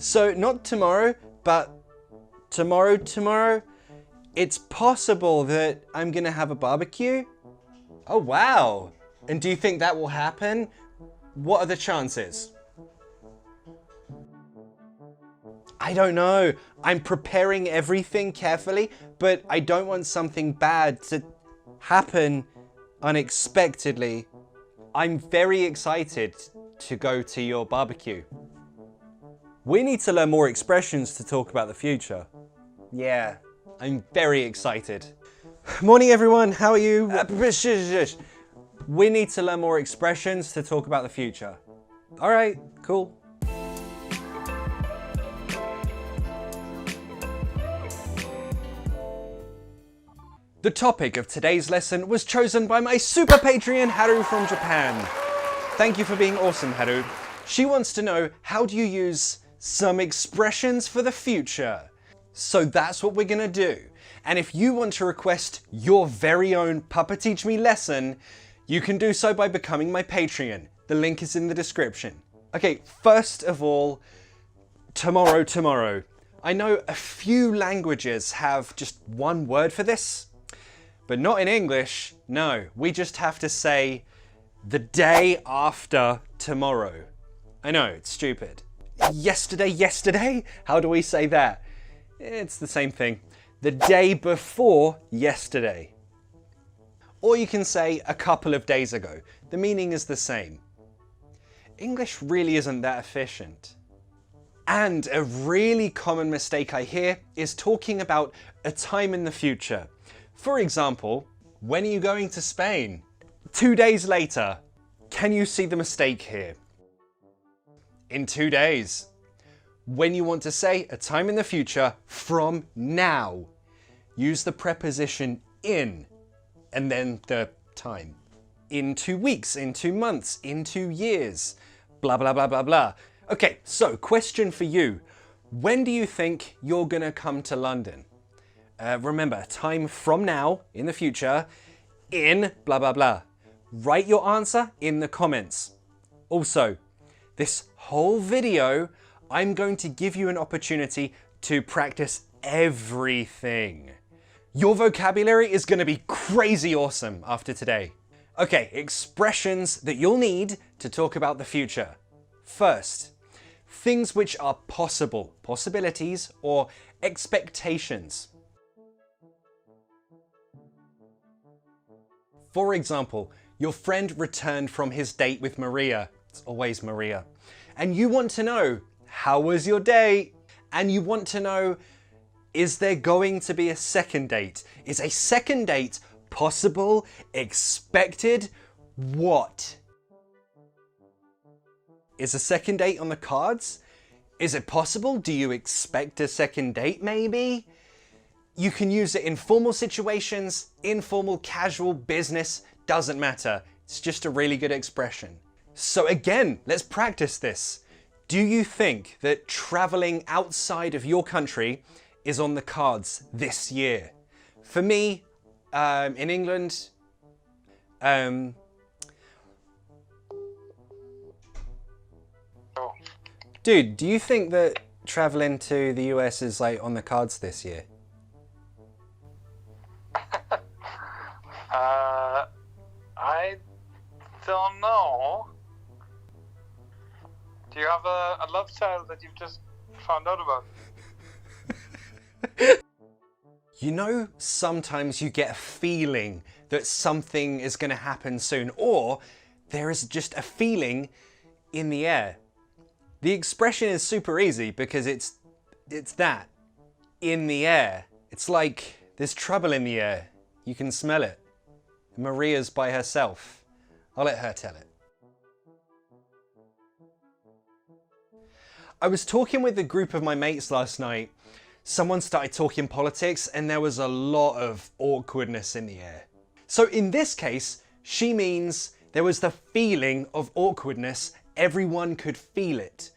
So not tomorrow, but tomorrow, it's possible that I'm gonna have a barbecue. Oh wow. And do you think that will happen? What are the chances? I don't know. I'm preparing everything carefully, but I don't want something bad to happen unexpectedly. I'm very excited to go to your barbecue. We need to learn more expressions to talk about the future. Yeah, I'm very excited. Morning everyone, how are you? We need to learn more expressions to talk about the future. All right, cool. The topic of today's lesson was chosen by my super Patreon, Haru from Japan. Thank you for being awesome, Haru. She wants to know, how do you use some expressions for the future? So that's what we're gonna do. And if you want to request your very own PaPa Teach Me lesson, you can do so by becoming my Patreon. The link is in the description. Okay, first of all, tomorrow. I know a few languages have just one word for this, but not in English. No, we just have to say the day after tomorrow. I know, it's stupid. Yesterday? How do we say that? It's the same thing. The day before yesterday. Or you can say a couple of days ago. The meaning is the same. English really isn't that efficient. And a really common mistake I hear is talking about a time in the future. For example, when are you going to Spain? 2 days later. Can you see the mistake here? In 2 days. When you want to say a time in the future from now, use the preposition in and then the time. In 2 weeks, in 2 months, in 2 years, blah, blah, blah, blah, blah. Okay, so question for you. When do you think you're gonna come to London? Remember, time from now, in the future, in blah, blah, blah. Write your answer in the comments. Also, this whole video, I'm going to give you an opportunity to practice everything. Your vocabulary is going to be crazy awesome after today. Okay, expressions that you'll need to talk about the future. First, things which are possible, possibilities, or expectations. For example, your friend returned from his date with Maria. It's always Maria. And you want to know, how was your date? And you want to know, is there going to be a second date? Is a second date possible, expected, what? Is a second date on the cards? Is it possible? Do you expect a second date maybe? You can use it in formal situations, informal, casual, business, doesn't matter. It's just a really good expression. So again, let's practice this. Do you think that traveling outside of your country is on the cards this year? For me, in England, Dude, do you think that traveling to the US is like on the cards this year? I don't know. Do you have a love child that you've just found out about? You know, sometimes you get a feeling that something is going to happen soon, or there is just a feeling in the air. The expression is super easy because it's that, in the air. It's like there's trouble in the air. You can smell it. Maria's by herself. I'll let her tell it. I was talking with a group of my mates last night. Someone started talking politics and there was a lot of awkwardness in the air. So in this case, she means there was the feeling of awkwardness. Everyone could feel it.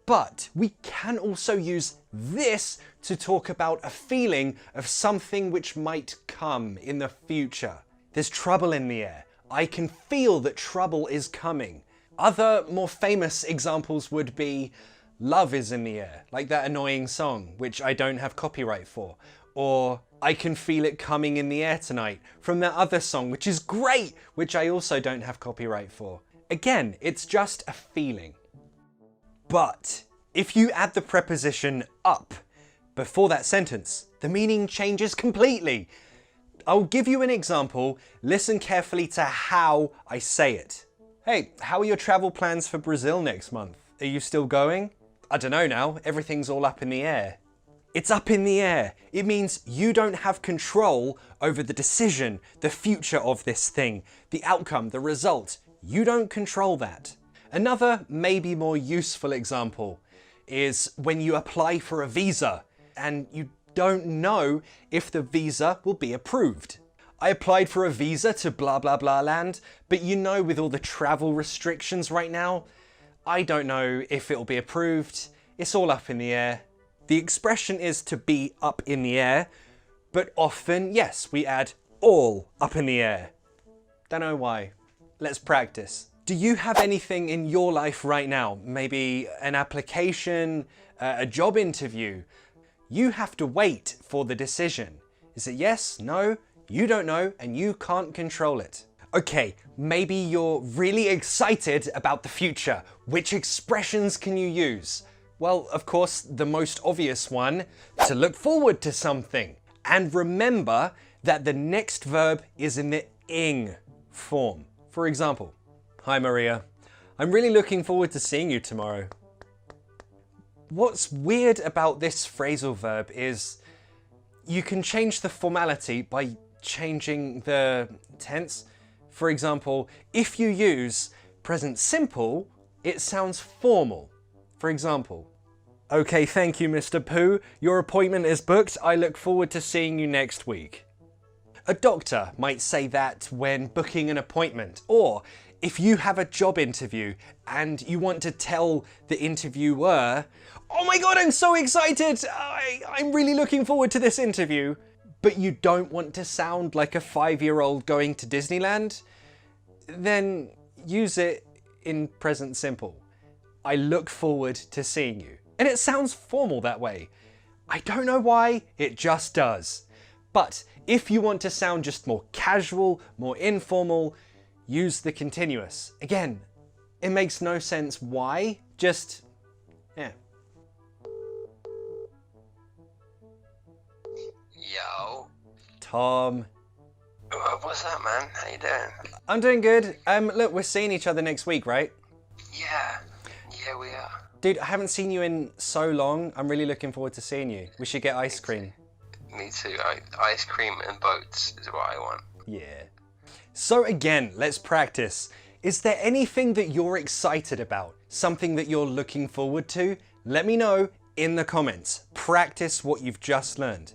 But we can also use this to talk about a feeling of something which might come in the future. There's trouble in the air. I can feel that trouble is coming. Other more famous examples would be, love is in the air, like that annoying song, which I don't have copyright for. Or I can feel it coming in the air tonight from that other song, which is great, which I also don't have copyright for. Again, it's just a feeling. But if you add the preposition up before that sentence, the meaning changes completely. I'll give you an example. Listen carefully to how I say it. Hey, how are your travel plans for Brazil next month? Are you still going? I don't know now. Everything's all up in the air. It's up in the air. It means you don't have control over the decision, the future of this thing, the outcome, the result. You don't control that. Another, maybe more useful example is when you apply for a visa and you don't know if the visa will be approved. I applied for a visa to blah blah blah land, but you know, with all the travel restrictions right now, I don't know if it'll be approved. It's all up in the air. The expression is to be up in the air, but often, yes, we add all up in the air. Don't know why. Let's practice. Do you have anything in your life right now? Maybe an application, a job interview. You have to wait for the decision. Is it yes, no? You don't know and you can't control it. Okay, maybe you're really excited about the future. Which expressions can you use? Well, of course, the most obvious one, to look forward to something. And remember that the next verb is in the ing form. For example, hi Maria, I'm really looking forward to seeing you tomorrow. What's weird about this phrasal verb is you can change the formality by changing the tense. For example, if you use present simple, it sounds formal. For example, okay, thank you, Mr. Pooh. Your appointment is booked. I look forward to seeing you next week. A doctor might say that when booking an appointment, or if you have a job interview and you want to tell the interviewer, oh my God, I'm so excited. I'm really looking forward to this interview. But you don't want to sound like a 5-year-old going to Disneyland, then use it in present simple. I look forward to seeing you. And it sounds formal that way. I don't know why, it just does. But if you want to sound just more casual, more informal, use the continuous. Again, it makes no sense why, just, yeah. Yo. Tom. What's up, man? How you doing? I'm doing good. Look, we're seeing each other next week, right? Yeah, we are. Dude, I haven't seen you in so long. I'm really looking forward to seeing you. We should get ice cream. Me too. Ice cream and boats is what I want. Yeah. So again, let's practice. Is there anything that you're excited about? Something that you're looking forward to? Let me know in the comments. Practice what you've just learned.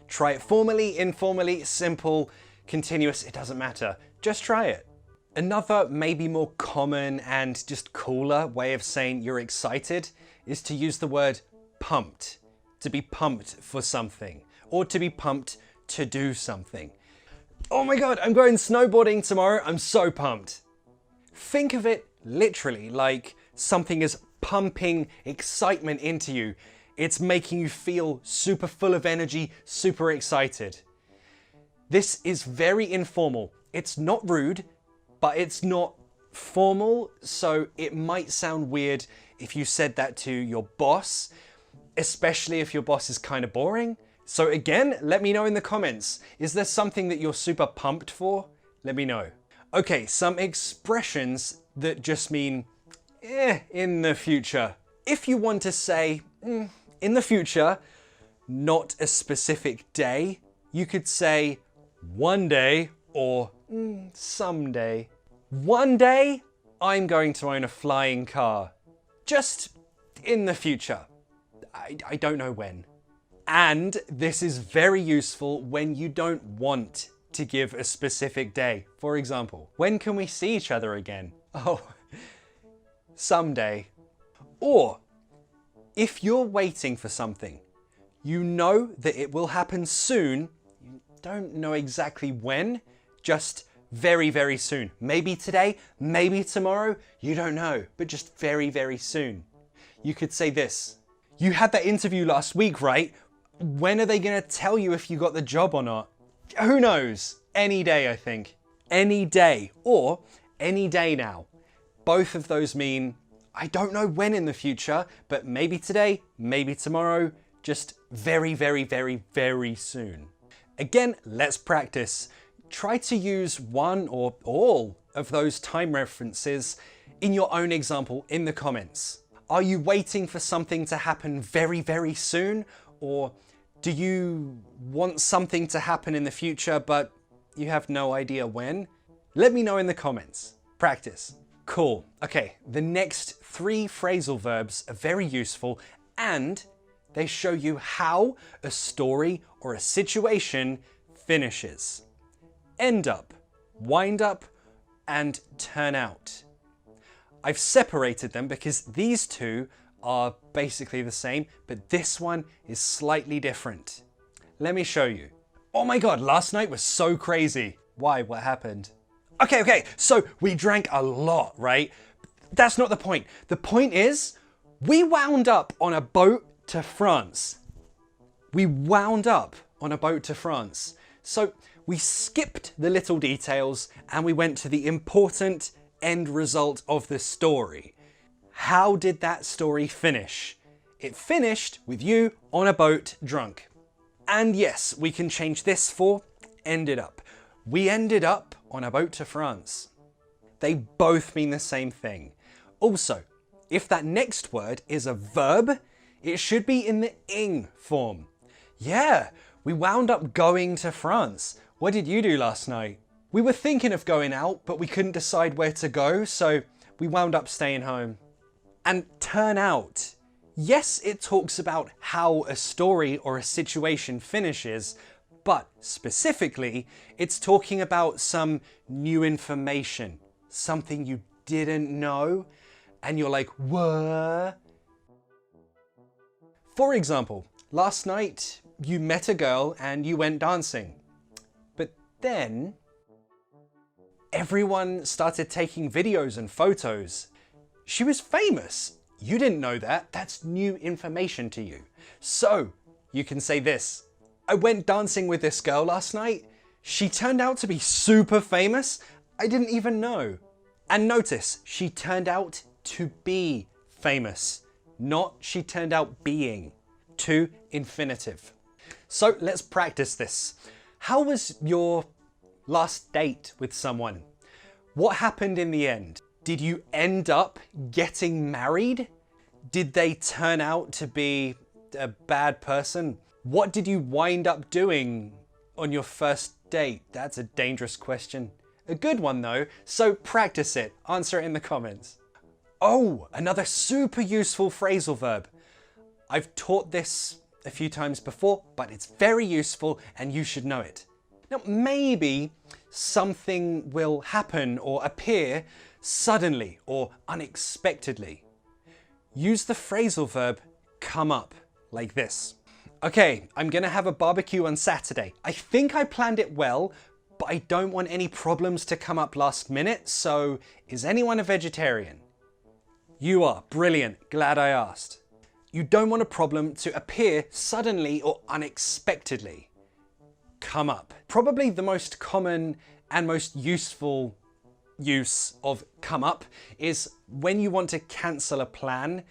Try it formally, informally, simple, continuous, it doesn't matter. Just try it. Another maybe more common and just cooler way of saying you're excited is to use the word pumped. To be pumped for something, or to be pumped to do something. Oh my God, I'm going snowboarding tomorrow. I'm so pumped. Think of it literally like something is pumping excitement into you. It's making you feel super full of energy, super excited. This is very informal. It's not rude, but it's not formal, so it might sound weird if you said that to your boss, especially if your boss is kind of boring. So again, let me know in the comments. Is there something that you're super pumped for? Let me know. Okay, some expressions that just mean, in the future. If you want to say, in the future, not a specific day, you could say one day or someday. One day, I'm going to own a flying car. Just in the future. I don't know when. And this is very useful when you don't want to give a specific day. For example, when can we see each other again? Oh, someday. Or, if you're waiting for something, you know that it will happen soon, you don't know exactly when, just very, very soon. Maybe today, maybe tomorrow, you don't know, but just very, very soon. You could say this. You had that interview last week, right? When are they gonna tell you if you got the job or not? Who knows? Any day, I think. Any day, or any day now. Both of those mean, I don't know when in the future, but maybe today, maybe tomorrow, just very, very, very, very soon. Again, let's practice. Try to use one or all of those time references in your own example in the comments. Are you waiting for something to happen very, very soon? Or do you want something to happen in the future, but you have no idea when? Let me know in the comments. Practice. Cool. Okay, the next 3 phrasal verbs are very useful and they show you how a story or a situation finishes. End up, wind up, and turn out. I've separated them because these two are basically the same, but this one is slightly different. Let me show you. Oh my God, last night was so crazy. Why? What happened? Okay, so we drank a lot, right? That's not the point. The point is, we wound up on a boat to France. We wound up on a boat to France. So we skipped the little details and we went to the important end result of the story. How did that story finish? It finished with you on a boat drunk. And yes, we can change this for ended up. We ended up on a boat to France. They both mean the same thing. Also, if that next word is a verb, it should be in the ing form. Yeah, we wound up going to France. What did you do last night? We were thinking of going out, but we couldn't decide where to go, so we wound up staying home. And turn out. Yes, it talks about how a story or a situation finishes, but specifically, it's talking about some new information, something you didn't know, and you're like, what? For example, last night you met a girl and you went dancing, but then everyone started taking videos and photos. She was famous. You didn't know that. That's new information to you. So you can say this. I went dancing with this girl last night. She turned out to be super famous. I didn't even know. And notice, she turned out to be famous, not she turned out being. To infinitive. So let's practice this. How was your last date with someone? What happened in the end? Did you end up getting married? Did they turn out to be a bad person? What did you wind up doing on your first date? That's a dangerous question. A good one though, so practice it. Answer it in the comments. Oh, another super useful phrasal verb. I've taught this a few times before, but it's very useful and you should know it. Now, maybe something will happen or appear suddenly or unexpectedly. Use the phrasal verb come up like this. Okay, I'm gonna have a barbecue on Saturday. I think I planned it well, but I don't want any problems to come up last minute, so is anyone a vegetarian? You are. Brilliant. Glad I asked. You don't want a problem to appear suddenly or unexpectedly. Come up. Probably the most common and most useful use of come up is when you want to cancel a plan,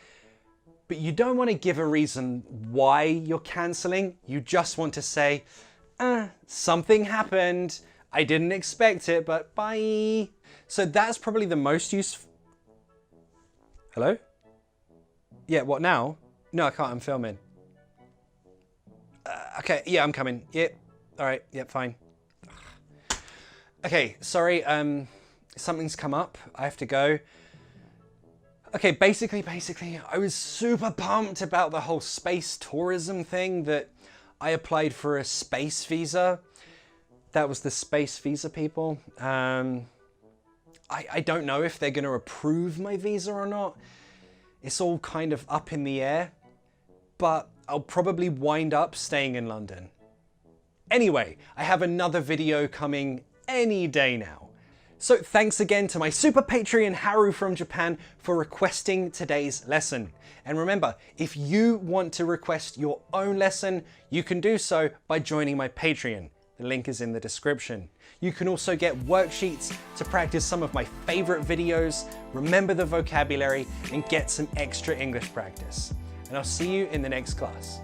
but you don't want to give a reason why you're canceling. You just want to say, something happened. I didn't expect it, but bye. So that's probably the most useful. Hello? Yeah, what now? No, I can't, I'm filming. Okay, yeah, I'm coming. Yep, all right, yep, fine. Okay, sorry, something's come up. I have to go. Okay, basically, I was super pumped about the whole space tourism thing that I applied for a space visa. That was the space visa people. I don't know if they're going to approve my visa or not. It's all kind of up in the air, but I'll probably wind up staying in London. Anyway, I have another video coming any day now. So thanks again to my super Patreon Haru from Japan for requesting today's lesson. And remember, if you want to request your own lesson, you can do so by joining my Patreon. The link is in the description. You can also get worksheets to practice some of my favorite videos, remember the vocabulary, and get some extra English practice. And I'll see you in the next class.